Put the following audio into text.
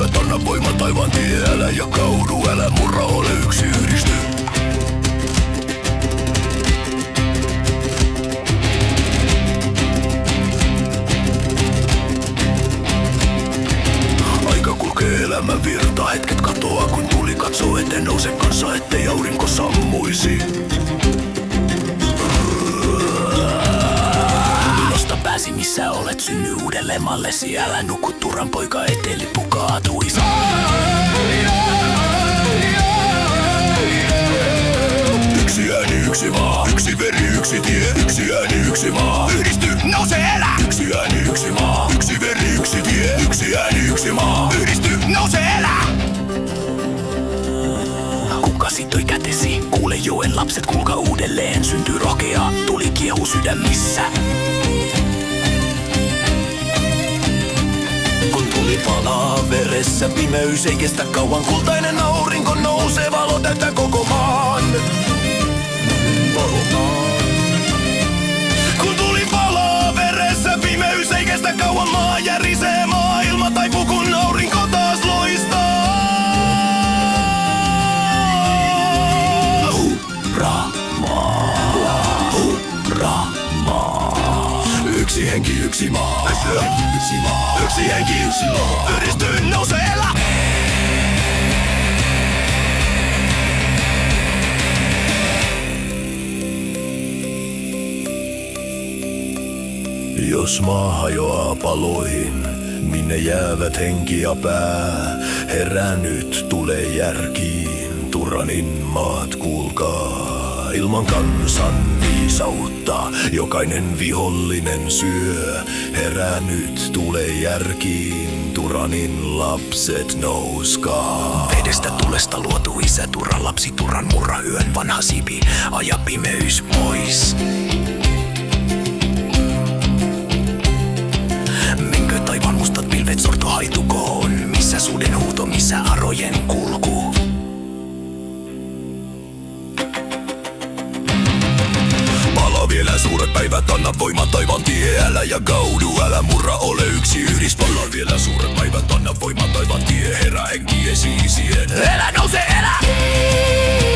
päivät, anna voima taivaan tie. Älä jakaudu, älä murra, ole yksi, yhdisty. Aika kulkee elämän virta, hetket katoaa kun tuli. Katso eteen, nouse kanssa, ettei aurinko sammuisi. Pääsi missä olet, synny uudelle mallesi. Älä nuku turhan poika, ettei lippu kaatuisi. Yksi ääni, yksi maa, yksi veri, yksi tie. Yksi ääni, yksi maa, yhdisty, nouse, elä. Yksi ääni, yksi maa, yksi veri, yksi tie. Yksi ääni, yksi maa, yhdisty, nouse, elä. Kuka sitoi kätesi? Kuule joen lapset, kuulkaa uudelleen. Syntyy rohkea, tuli kiehu sydämissä. Palaa veressä, pimeys ei kestä kauan. Kultainen aurinko nousee, valo täyttää koko maan. Kun tuli palaa veressä, pimeys ei kestä kauan. Maa järisee, maailma taipuu kun aurinko taas loistaa. Hurraa, maa, hurraa, maa. Yksi henki, yksi maa. Yksi maa. Yksi henki, yksi maa. Yhdisty, nouse, elä. Jos maa hajoaa paloihin, minne jäävät henki ja pää? Herää nyt, tule järkiin, Turanin maat kuulkaa. Ilman kansan viisautta jokainen vihollinen syö. Herää nyt, tule järkiin, Turanin lapset nouskaa. Vedestä tulesta luotu isä Turan lapsi, Turan murra yön vanha sipi, aja pimeys pois. Menkö taivaan mustat pilvet sorto haitukoon, missä suden huuto, missä arojen kulku. Vielä suuret päivät, anna voima taivaan tie. Älä jakaudu, älä murra, ole yksi, yhdist. Palaa vielä suuret päivät, anna voima taivaan tie. Herää henki esiisien. Elä, nouse, elä!